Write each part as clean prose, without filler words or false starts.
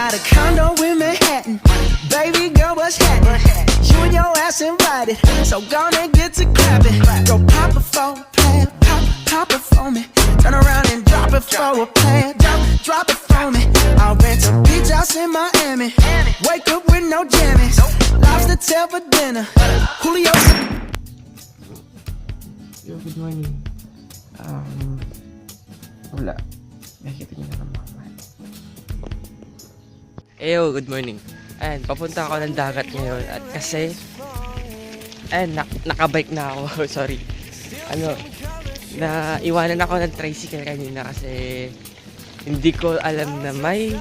got a condo in Manhattan. Baby girl, what's happening? You and your ass invited, so gonna get to clapping. Go pop it for a plan, pop it for me. Turn around and drop it for a plan, drop it for me. I'll rent a beach house in Miami. Wake up with no jammies. Lobster tail for dinner. Julio. Yo, good morning. Wala. Nakikita niyo na naman. Eyo, good morning. Ayan, papunta ako ng dagat ngayon. At kasi, ayan, nakabike na ako. Sorry. Iwanan ako ng tricycle kanina kasi hindi ko alam na may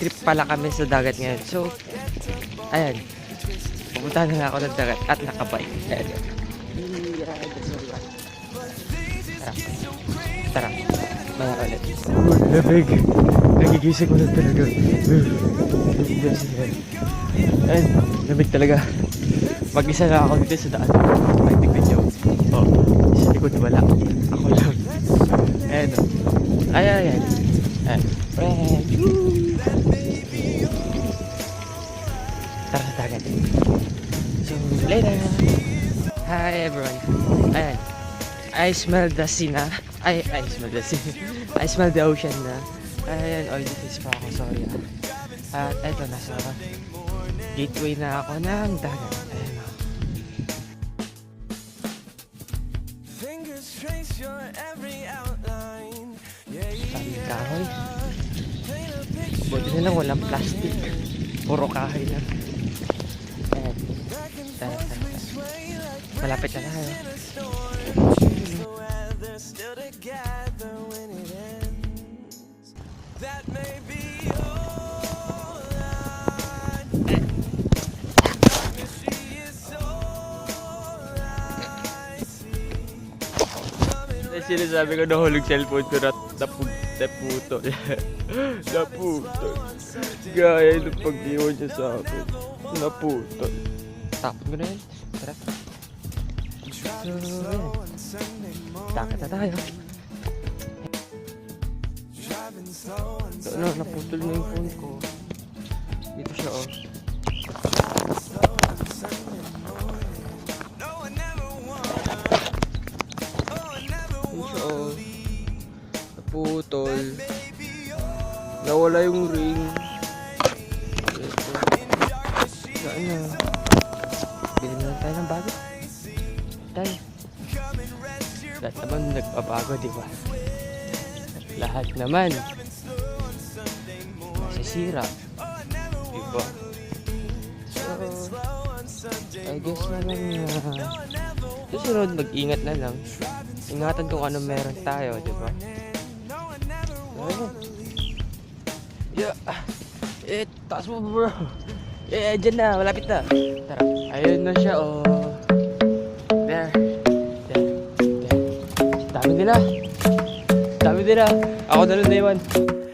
trip pala kami sa dagat ngayon. So, ayan, pupunta na ako ng dagat at nakabike. Ayan. Tara. Maya ulit. Labig. Nagigising ko na talaga. Ayan, lamig talaga. Mag-isa na ako dito sa daan. May tignan nyo. Sa likod wala. Ako lang. Ayan o. Ayan. Tara sa dagat. So, later. Hi everyone. Ayan. I smell the sea na. I smell the sea. I smell the ocean na. Ayan, all the fish pa ako. Sorry At eto, nasa gateway na ako ng dagat. Ayan o. Daming kahoy. Buti na lang walang plastic. Puro kahoy lang. Ayan. Tara. Malapit na tayo. Sinasabi ko nahulog cellphone ko naputol. Naputol. Gaya nung pag-iwan niya sa akin. Naputol. Tapon ko na yun. Tara. So, yan. Dagat na tayo. So, naputol na yung phone ko. Dito siya naputol. Nawala yung ring. Saan na? Bili na lang tayo ng bago. Tayo. Lahat naman nagpabago, diba? Lahat naman masisira, diba? So, I guess na lang susunod mag-ingat na lang. Ingatan kung ano meron tayo, diba? Taas mo bro. Dyan na, malapit na. Tara, ayun na siya There. Dami nila. Ako na lang na iwan.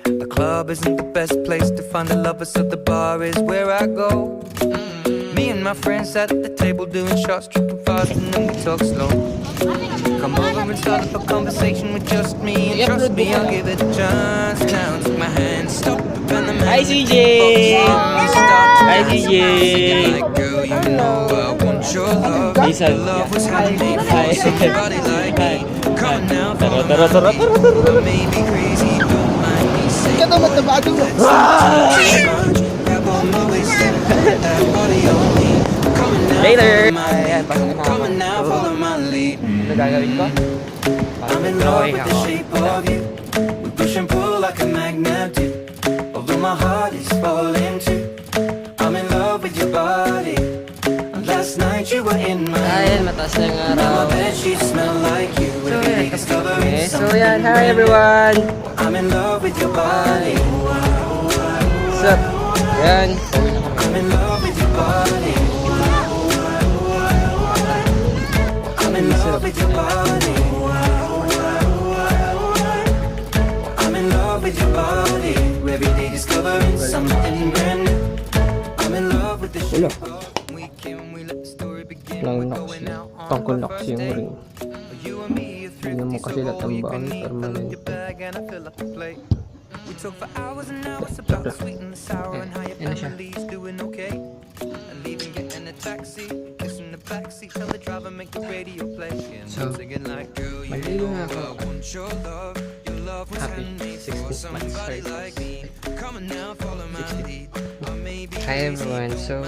The club isn't the best place to find the lovers, so the bar is where I go. Me and my friends at the table doing shots, tripping fast, and then we talk slow. Come over and start up a conversation with just me, and trust me, I'll give it a chance. Now take my hand, stop, and the man. Hi CJ. Hi CJ. Like, girl, you know I want your love. Your love was handmade for somebody like me. Come now, follow my lead. I may be crazy, don't mind me saying. Grab on my waist and put that body on me. Later. Coming now, follow my lead. Ano gagawin ko? I'm in love with the shape of you. We push and pull like a magnet do. Although my heart is falling too. I'm in love with your body. And last night you were in my Ayan, mataas na yung Now araw. my bedsheets smell like you. Every day discovering So something yan, new. hi everyone. I'm in love with your body. What's up? Yan. I'm in love with your body. I'm in love with your body. I'm in love with your body. Every day discovering something brand new. I'm in love with the shape of we can we let the story begin. We're going out on our first date. You and me are through Hindi mo kasi lahat ng you baon can eat, fill up permanent. your bag and I fill up the plate. We talk for hours and hours about the sweet and the sour and how your Yan na siya. family's doing okay. And leaving, getting a taxi, kissing the backseat, tell the driver make the radio play. And So, I'm singing like, girl, you maliligo na know ako. I want your love. Your love was Happy handmade 16th for month, somebody sorry. like me. Come on now, follow my 16th. lead. I may be Hi everyone, so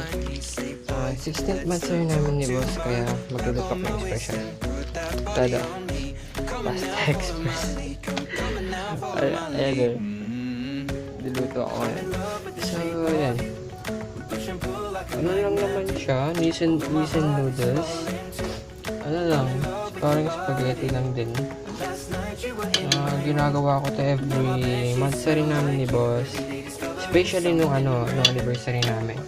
16th month sir namin ni boss kaya magluluto ko ng special. Tada, Pasta Express. Ayan girl, diluto ako ngayon. So ayan, ano lang naman siya, Nissan noodles. Ano lang, parang spaghetti lang din. Ginagawa ko to every month sa rin namin ni boss. Especially nung anniversary namin.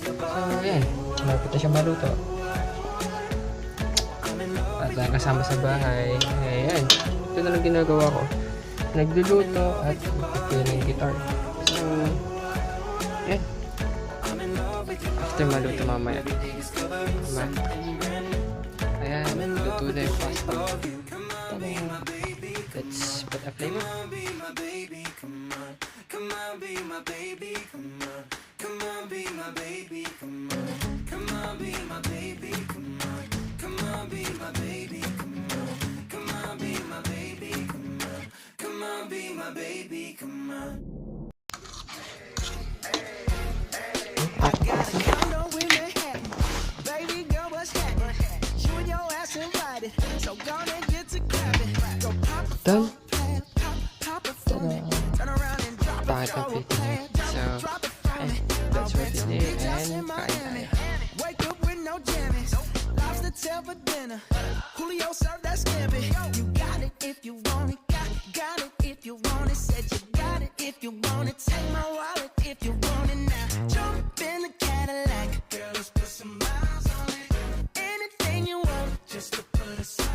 So, ayan. Malapit na siya maluto. At dahil kasama sa bahay, ayan. Ito na lang ginagawa ko. Nagluluto at nagpipil ng guitar. So, ayan. After maluto mamaya. Ayan, luto na yung pasta. Let's put a flavor. Condo in Manhattan. Baby girl, what's happening? You and your ass invited. So gonna get to clapping. Go pop a Done. plan, pop it for me. Turn around and drop it Bakit ang for a fitting plan. it? So, Drop it for me. that's I'll what bet it you is. bitch ass in And kain Miami. tayo. Wake up with no jammies. Lobster tail for dinner. Julio served that scampi. You got it if you want it. Got it if you want it. Said you got it if you want it. Take my wallet if you want it now. Jump in the Cadillac. Girl, let's put some miles on it. Anything you want, just to put aside.